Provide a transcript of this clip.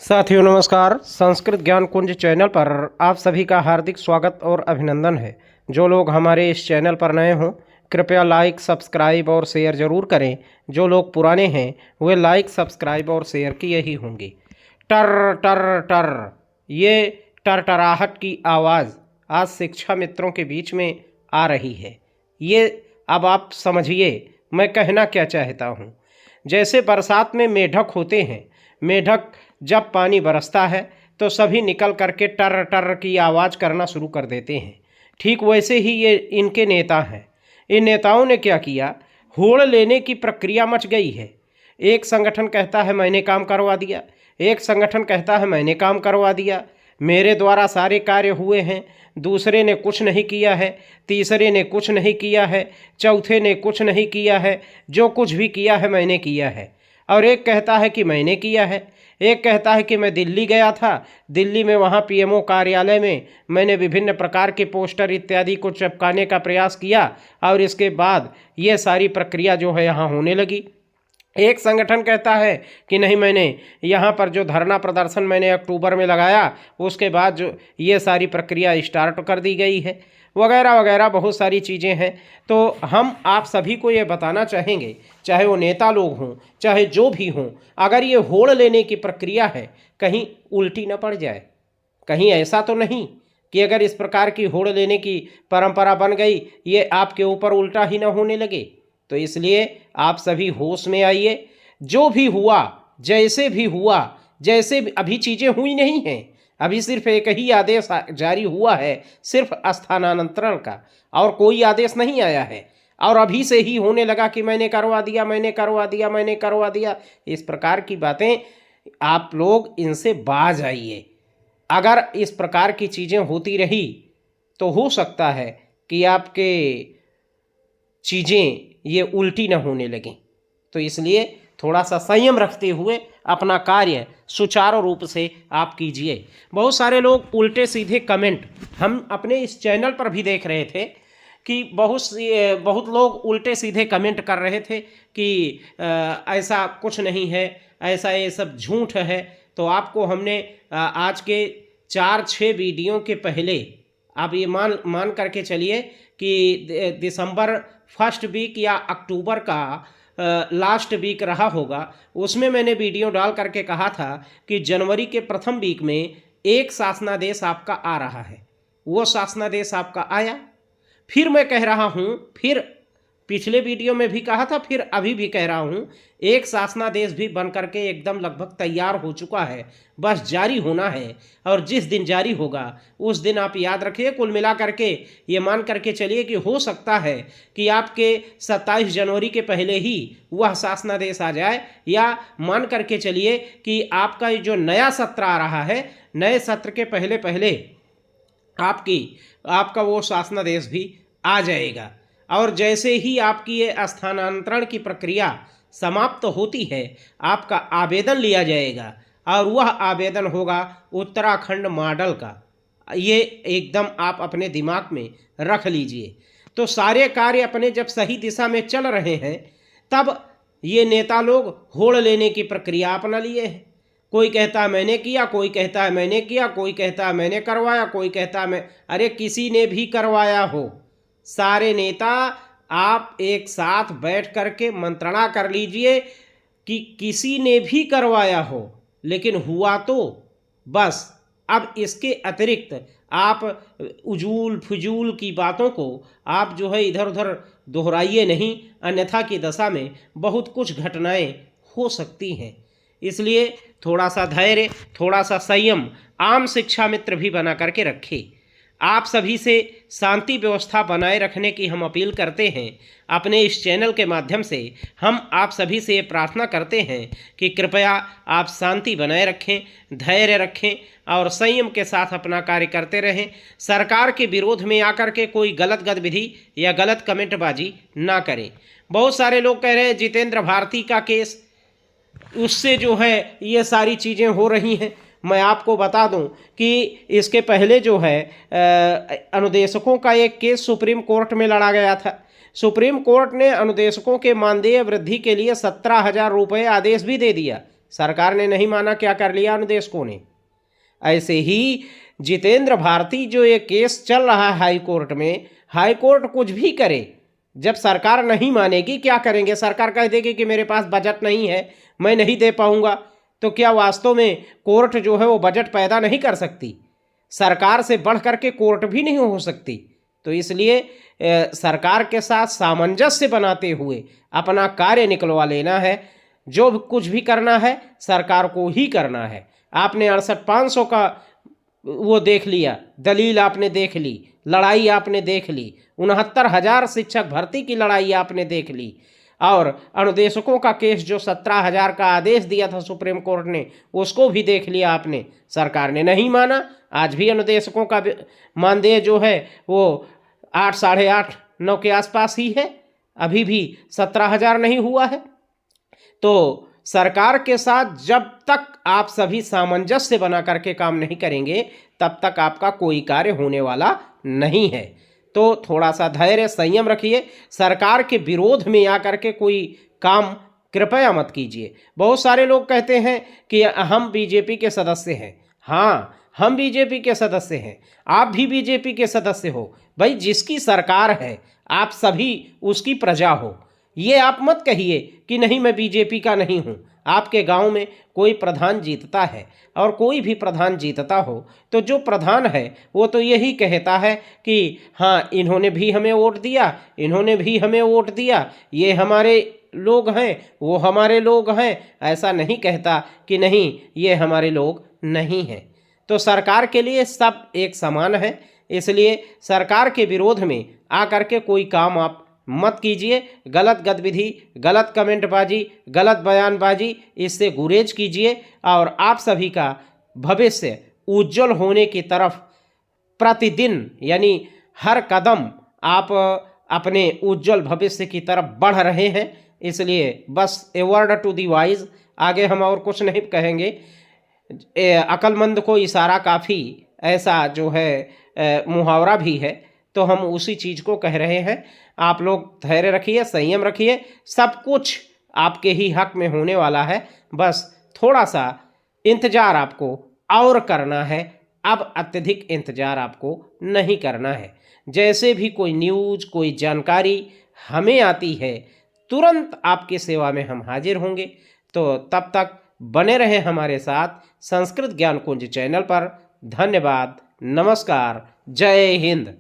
साथियों नमस्कार। संस्कृत ज्ञान कुंज चैनल पर आप सभी का हार्दिक स्वागत और अभिनंदन है। जो लोग हमारे इस चैनल पर नए हों कृपया लाइक सब्सक्राइब और शेयर ज़रूर करें। जो लोग पुराने हैं वे लाइक सब्सक्राइब और शेयर किए ही होंगे। टर टर टर, ये टरटराहट की आवाज़ आज शिक्षा मित्रों के बीच में आ रही है। ये अब आप समझिए मैं कहना क्या चाहता हूँ। जैसे बरसात में मेढक होते हैं, मेढक जब पानी बरसता है तो सभी निकल करके टर टर की आवाज़ करना शुरू कर देते हैं। ठीक वैसे ही ये इनके नेता हैं। इन नेताओं ने क्या किया, होड़ लेने की प्रक्रिया मच गई है। एक संगठन कहता है मैंने काम करवा दिया, एक संगठन कहता है मैंने काम करवा दिया, मेरे द्वारा सारे कार्य हुए हैं। दूसरे ने कुछ नहीं किया है, तीसरे ने कुछ नहीं किया है, चौथे ने कुछ नहीं किया है, जो कुछ भी किया है मैंने किया है। और एक कहता है कि मैंने किया है, एक कहता है कि मैं दिल्ली गया था, दिल्ली में वहाँ पीएमओ कार्यालय में मैंने विभिन्न प्रकार के पोस्टर इत्यादि को चिपकाने का प्रयास किया और इसके बाद ये सारी प्रक्रिया जो है यहाँ होने लगी। एक संगठन कहता है कि नहीं, मैंने यहाँ पर जो धरना प्रदर्शन मैंने अक्टूबर में लगाया उसके बाद जो ये सारी प्रक्रिया स्टार्ट कर दी गई है, वगैरह वगैरह बहुत सारी चीज़ें हैं। तो हम आप सभी को ये बताना चाहेंगे, चाहे वो नेता लोग हों चाहे जो भी हों, अगर ये होड़ लेने की प्रक्रिया है कहीं उल्टी न पड़ जाए। कहीं ऐसा तो नहीं कि अगर इस प्रकार की होड़ लेने की परंपरा बन गई ये आपके ऊपर उल्टा ही न होने लगे। तो इसलिए आप सभी होश में आइए। जो भी हुआ, जैसे भी हुआ, जैसे भी अभी चीज़ें हुई नहीं हैं, अभी सिर्फ एक ही आदेश जारी हुआ है, सिर्फ स्थानांतरण का, और कोई आदेश नहीं आया है। और अभी से ही होने लगा कि मैंने करवा दिया, मैंने करवा दिया, मैंने करवा दिया। इस प्रकार की बातें आप लोग इनसे बाज आइए। अगर इस प्रकार की चीज़ें होती रही तो हो सकता है कि आपके चीज़ें ये उल्टी न होने लगें। तो इसलिए थोड़ा सा संयम रखते हुए अपना कार्य सुचारू रूप से आप कीजिए। बहुत सारे लोग उल्टे सीधे कमेंट हम अपने इस चैनल पर भी देख रहे थे कि बहुत लोग उल्टे सीधे कमेंट कर रहे थे कि ऐसा कुछ नहीं है, ऐसा ये सब झूठ है। तो आपको हमने आज के 4-6 वीडियो के पहले आप ये मान करके चलिए कि दिसंबर फर्स्ट वीक या अक्टूबर का लास्ट वीक रहा होगा, उसमें मैंने वीडियो डाल करके कहा था कि जनवरी के प्रथम वीक में एक शासनादेश आपका आ रहा है। वो शासनादेश आपका आया। फिर मैं कह रहा हूँ, फिर पिछले वीडियो में भी कहा था, फिर अभी भी कह रहा हूँ, एक शासनादेश भी बन करके एकदम लगभग तैयार हो चुका है, बस जारी होना है। और जिस दिन जारी होगा उस दिन आप याद रखिए, कुल मिला करके ये मान करके चलिए कि हो सकता है कि आपके 27 जनवरी के पहले ही वह शासनादेश आ जाए, या मान करके चलिए कि आपका ये जो नया सत्र आ रहा है, नए सत्र के पहले पहले आपका वो शासनादेश भी आ जाएगा। और जैसे ही आपकी ये स्थानांतरण की प्रक्रिया समाप्त होती है, आपका आवेदन लिया जाएगा और वह आवेदन होगा उत्तराखंड मॉडल का। ये एकदम आप अपने दिमाग में रख लीजिए। तो सारे कार्य अपने जब सही दिशा में चल रहे हैं तब ये नेता लोग होड़ लेने की प्रक्रिया अपना लिए हैं। कोई कहता है मैंने किया, कोई कहता है मैंने किया, कोई कहता है मैंने करवाया, कोई कहता है मैं। अरे किसी ने भी करवाया हो, सारे नेता आप एक साथ बैठ करके मंत्रणा कर लीजिए कि किसी ने भी करवाया हो, लेकिन हुआ तो बस। अब इसके अतिरिक्त आप उजूल फजूल की बातों को आप जो है इधर उधर दोहराइए नहीं, अन्यथा की दशा में बहुत कुछ घटनाएं हो सकती हैं। इसलिए थोड़ा सा धैर्य, थोड़ा सा संयम आम शिक्षा मित्र भी बना करके रखें। आप सभी से शांति व्यवस्था बनाए रखने की हम अपील करते हैं। अपने इस चैनल के माध्यम से हम आप सभी से ये प्रार्थना करते हैं कि कृपया आप शांति बनाए रखें, धैर्य रखें और संयम के साथ अपना कार्य करते रहें। सरकार के विरोध में आकर के कोई गलत गतिविधि या गलत कमेंटबाजी ना करें। बहुत सारे लोग कह रहे हैं जितेंद्र भारती का केस, उससे जो है ये सारी चीज़ें हो रही हैं। मैं आपको बता दूं कि इसके पहले जो है अनुदेशकों का एक केस सुप्रीम कोर्ट में लड़ा गया था। सुप्रीम कोर्ट ने अनुदेशकों के मानदेय वृद्धि के लिए 17,000 रुपये आदेश भी दे दिया। सरकार ने नहीं माना, क्या कर लिया अनुदेशकों ने। ऐसे ही जितेंद्र भारती जो ये केस चल रहा है हाई कोर्ट में, हाई कोर्ट कुछ भी करे, जब सरकार नहीं मानेगी क्या करेंगे? सरकार कह देगी कि मेरे पास बजट नहीं है, मैं नहीं दे पाऊंगा। तो क्या वास्तव में कोर्ट जो है वो बजट पैदा नहीं कर सकती? सरकार से बढ़ करके कोर्ट भी नहीं हो सकती। तो इसलिए सरकार के साथ सामंजस्य बनाते हुए अपना कार्य निकलवा लेना है। जो कुछ भी करना है सरकार को ही करना है। आपने 68,500 का वो देख लिया, दलील आपने देख ली, लड़ाई आपने देख ली, 69,000 शिक्षक भर्ती की लड़ाई आपने देख ली, और अनुदेशकों का केस जो 17,000 का आदेश दिया था सुप्रीम कोर्ट ने, उसको भी देख लिया आपने। सरकार ने नहीं माना। आज भी अनुदेशकों का मानदेय जो है वो 8, 8.5, 9 के आसपास ही है, अभी भी 17,000 नहीं हुआ है। तो सरकार के साथ जब तक आप सभी सामंजस्य बना करके काम नहीं करेंगे, तब तक आपका कोई कार्य होने वाला नहीं है। तो थोड़ा सा धैर्य संयम रखिए। सरकार के विरोध में आकर के कोई काम कृपया मत कीजिए। बहुत सारे लोग कहते हैं कि हम बीजेपी के सदस्य हैं। हाँ, हम बीजेपी के सदस्य हैं, आप भी बीजेपी के सदस्य हो। भाई, जिसकी सरकार है आप सभी उसकी प्रजा हो। ये आप मत कहिए कि नहीं मैं बीजेपी का नहीं हूँ। आपके गांव में कोई प्रधान जीतता है और कोई भी प्रधान जीतता हो तो जो प्रधान है वो तो यही कहता है कि हाँ, इन्होंने भी हमें वोट दिया, इन्होंने भी हमें वोट दिया, ये हमारे लोग हैं, वो हमारे लोग हैं। ऐसा नहीं कहता कि नहीं ये हमारे लोग नहीं हैं। तो सरकार के लिए सब एक समान है। इसलिए सरकार के विरोध में आकर के कोई काम आप मत कीजिए। गलत गतिविधि, गलत कमेंटबाजी, गलत बयानबाजी, इससे गुरेज कीजिए और आप सभी का भविष्य उज्जवल होने की तरफ प्रतिदिन यानी हर कदम आप अपने उज्जवल भविष्य की तरफ बढ़ रहे हैं। इसलिए बस a word to the wise, आगे हम और कुछ नहीं कहेंगे। अक्लमंद को इशारा काफ़ी, ऐसा जो है मुहावरा भी है, तो हम उसी चीज़ को कह रहे हैं। आप लोग धैर्य रखिए, संयम रखिए, सब कुछ आपके ही हक में होने वाला है। बस थोड़ा सा इंतज़ार आपको और करना है। अब अत्यधिक इंतज़ार आपको नहीं करना है। जैसे भी कोई न्यूज़, कोई जानकारी हमें आती है, तुरंत आपकी सेवा में हम हाजिर होंगे। तो तब तक बने रहें हमारे साथ संस्कृत ज्ञान कुंज चैनल पर। धन्यवाद, नमस्कार, जय हिंद।